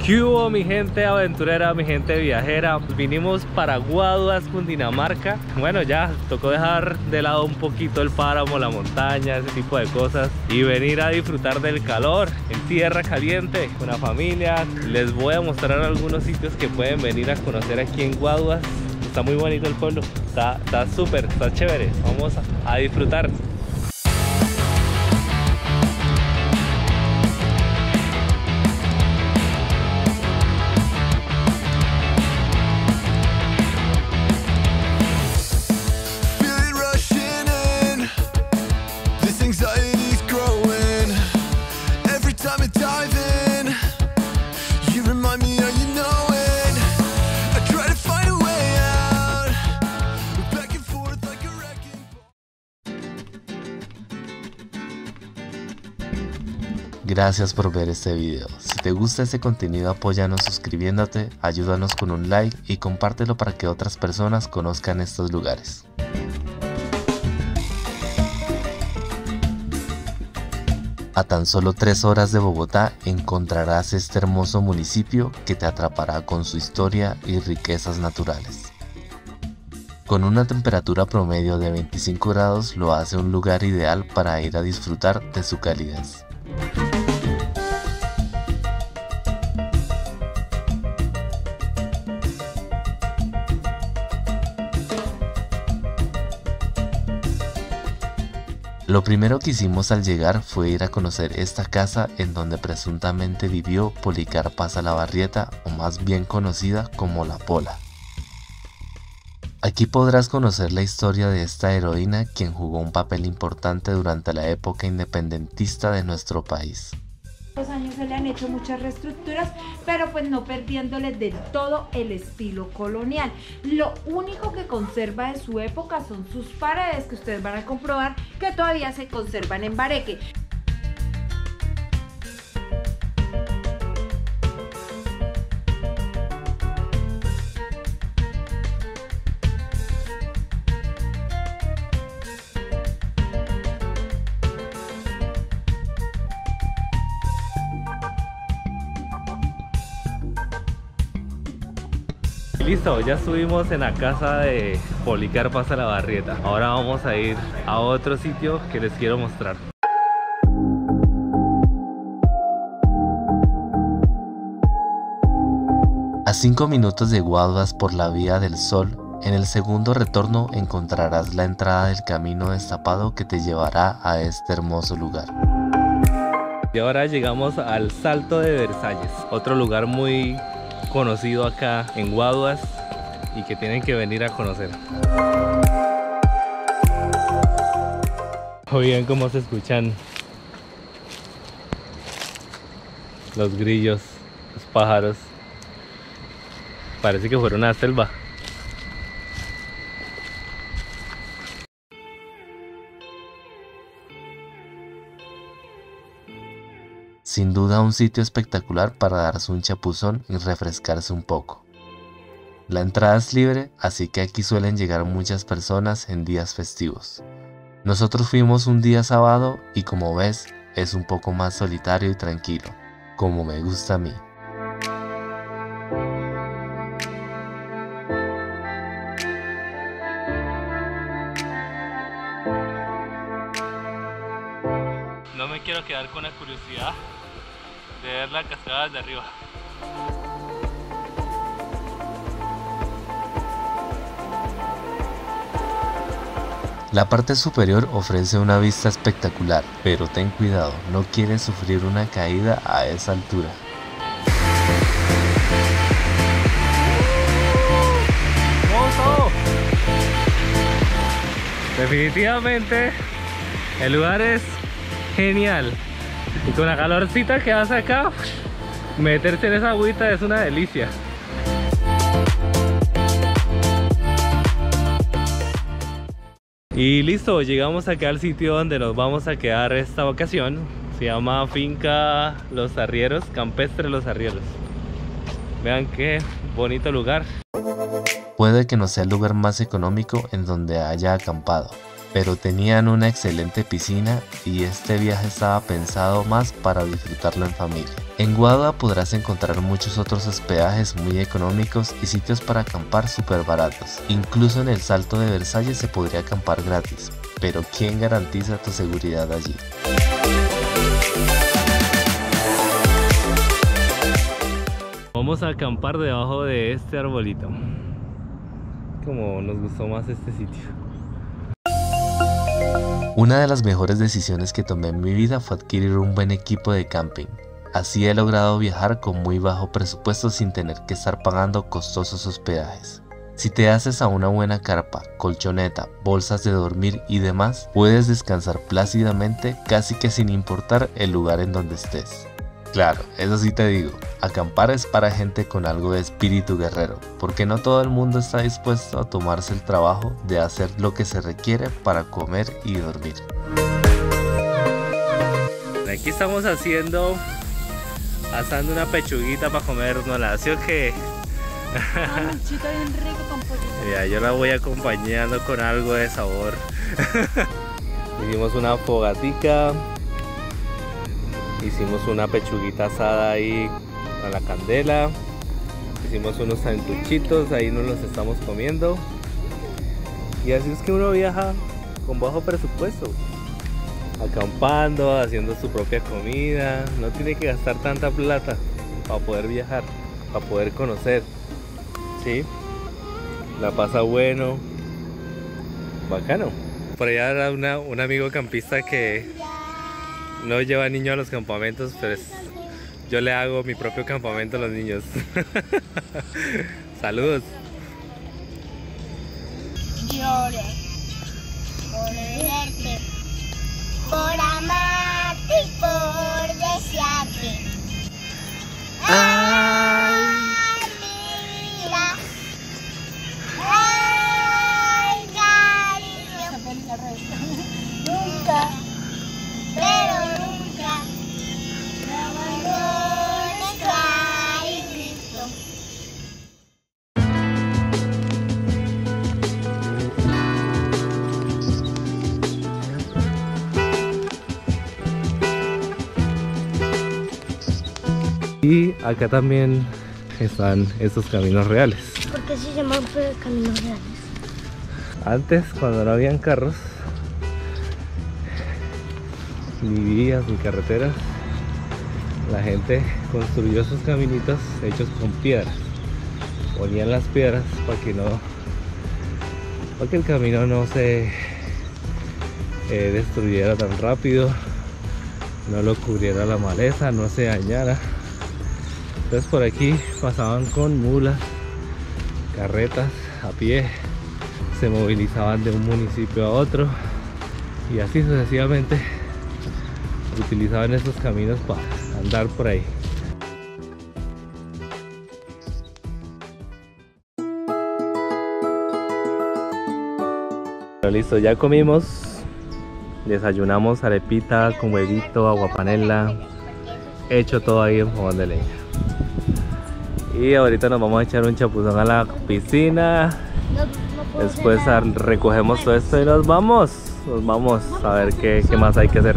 ¿Qué hubo, mi gente aventurera, mi gente viajera? Vinimos para Guaduas, Cundinamarca. Bueno, ya tocó dejar de lado un poquito el páramo, la montaña, ese tipo de cosas, y venir a disfrutar del calor en tierra caliente con la familia. Les voy a mostrar algunos sitios que pueden venir a conocer aquí en Guaduas. Está muy bonito el pueblo, está súper, está chévere. Vamos a disfrutar. Gracias por ver este video. Si te gusta este contenido, apóyanos suscribiéndote, ayúdanos con un like y compártelo para que otras personas conozcan estos lugares. A tan solo 3 horas de Bogotá encontrarás este hermoso municipio que te atrapará con su historia y riquezas naturales. Con una temperatura promedio de 25 grados lo hace un lugar ideal para ir a disfrutar de su calidez. Lo primero que hicimos al llegar fue ir a conocer esta casa en donde presuntamente vivió Policarpa Salabarrieta, o más bien conocida como La Pola. Aquí podrás conocer la historia de esta heroína, quien jugó un papel importante durante la época independentista de nuestro país. Los años se le han hecho muchas reestructuras, pero pues no perdiéndole del todo el estilo colonial. Lo único que conserva de su época son sus paredes, que ustedes van a comprobar que todavía se conservan en bareque. Listo, ya estuvimos en la casa de Policarpa Salabarrieta. Ahora vamos a ir a otro sitio que les quiero mostrar. A 5 minutos de Guaduas por la Vía del Sol, en el segundo retorno encontrarás la entrada del camino destapado que te llevará a este hermoso lugar. Y ahora llegamos al Salto de Versalles, otro lugar muy conocido acá en Guaduas y que tienen que venir a conocer. Oigan cómo se escuchan los grillos, los pájaros. Parece que fuera una selva. Sin duda un sitio espectacular para darse un chapuzón y refrescarse un poco. La entrada es libre, así que aquí suelen llegar muchas personas en días festivos. Nosotros fuimos un día sábado y como ves es un poco más solitario y tranquilo, como me gusta a mí. No me quiero quedar con la curiosidad de ver la cascada desde arriba. La parte superior ofrece una vista espectacular, pero ten cuidado, no quieres sufrir una caída a esa altura. ¡Oso! Definitivamente el lugar es genial. Y con la calorcita que hace acá, meterse en esa agüita es una delicia. Y listo, llegamos acá al sitio donde nos vamos a quedar esta vacación. Se llama Finca Los Arrieros, Campestre Los Arrieros. Vean qué bonito lugar. Puede que no sea el lugar más económico en donde haya acampado, pero tenían una excelente piscina y este viaje estaba pensado más para disfrutarlo en familia. En Guadua podrás encontrar muchos otros hospedajes muy económicos y sitios para acampar súper baratos. Incluso en el Salto de Versalles se podría acampar gratis, pero ¿quién garantiza tu seguridad allí? Vamos a acampar debajo de este arbolito. Como nos gustó más este sitio. Una de las mejores decisiones que tomé en mi vida fue adquirir un buen equipo de camping. Así he logrado viajar con muy bajo presupuesto sin tener que estar pagando costosos hospedajes. Si te haces a una buena carpa, colchoneta, bolsas de dormir y demás, puedes descansar plácidamente casi que sin importar el lugar en donde estés. Claro, eso sí te digo, acampar es para gente con algo de espíritu guerrero, porque no todo el mundo está dispuesto a tomarse el trabajo de hacer lo que se requiere para comer y dormir. Aquí estamos asando una pechuguita para comérnosla, ¿sí o qué? Mamuchito bien rico con pollo. Ya, yo la voy acompañando con algo de sabor. Hicimos una fogatica. Hicimos una pechuguita asada ahí a la candela. Hicimos unos sanduchitos, ahí nos los estamos comiendo. Y así es que uno viaja con bajo presupuesto. Acampando, haciendo su propia comida. No tiene que gastar tanta plata para poder viajar, para poder conocer. ¿Sí? La pasa bueno. Bacano. Por allá era un amigo campista que no lleva niños a los campamentos, pero yo le hago mi propio campamento a los niños. Saludos. Lloré por verte, por amarte y por desearte. Ay, mira. Ay, cariño. Nunca, pero nunca me abandones, carito. Y acá también están estos caminos reales. ¿Por qué se llaman caminos reales? Antes, cuando no habían carros, ni vías ni carreteras, la gente construyó sus caminitos hechos con piedras. Ponían las piedras para que el camino no se destruyera tan rápido, no lo cubriera la maleza, no se dañara. Entonces por aquí pasaban con mulas, carretas, a pie, se movilizaban de un municipio a otro y así sucesivamente utilizaban estos caminos para andar por ahí. Pero listo, ya comimos, desayunamos arepita con huevito, aguapanela, hecho todo ahí en fogón de leña. Y ahorita nos vamos a echar un chapuzón a la piscina. Después recogemos todo esto y nos vamos a ver qué más hay que hacer.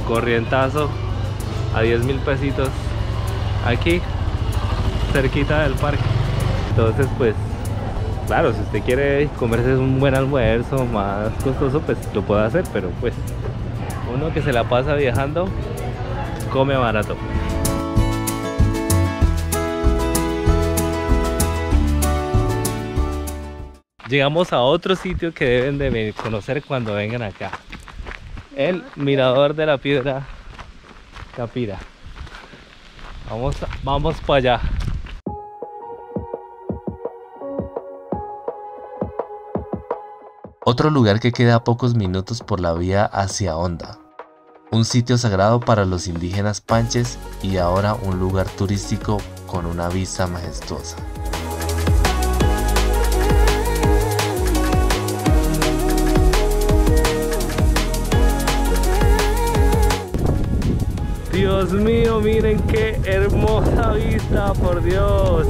Corrientazo a 10.000 pesitos aquí cerquita del parque. Entonces pues claro, si usted quiere comerse un buen almuerzo más costoso, pues lo puede hacer, pero pues uno que se la pasa viajando come barato. Llegamos a otro sitio que deben de conocer cuando vengan acá. El mirador de la piedra Capira. Vamos para allá. Otro lugar que queda a pocos minutos por la vía hacia Honda. Un sitio sagrado para los indígenas panches y ahora un lugar turístico con una vista majestuosa. Río Dios mío, miren qué hermosa vista, por Dios.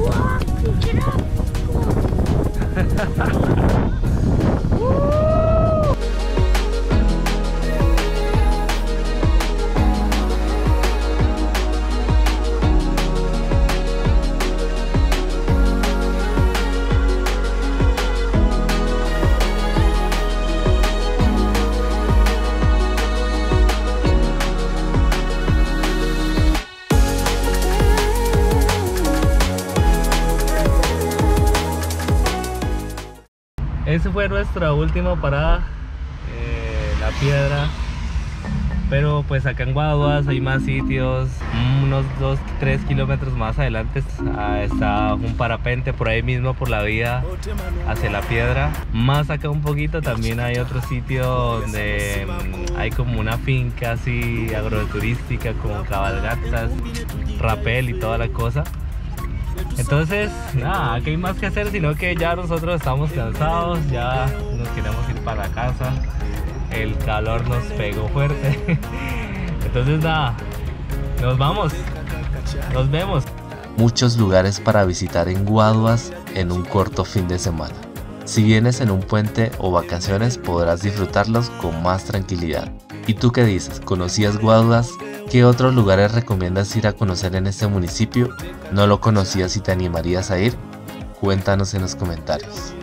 Esa fue nuestra última parada, La Piedra. Pero pues acá en Guaduas hay más sitios. Unos 2-3 kilómetros más adelante está un parapente por ahí mismo, por la vía hacia La Piedra. Más acá un poquito también hay otro sitio donde hay como una finca así agroturística con cabalgatas, rapel y toda la cosa. Entonces, nada, aquí hay más que hacer, sino que ya nosotros estamos cansados, ya nos queremos ir para la casa. El calor nos pegó fuerte. Entonces, nada, nos vamos, nos vemos. Muchos lugares para visitar en Guaduas en un corto fin de semana. Si vienes en un puente o vacaciones, podrás disfrutarlos con más tranquilidad. ¿Y tú qué dices? ¿Conocías Guaduas? ¿Qué otros lugares recomiendas ir a conocer en este municipio? ¿No lo conocías y te animarías a ir? Cuéntanos en los comentarios.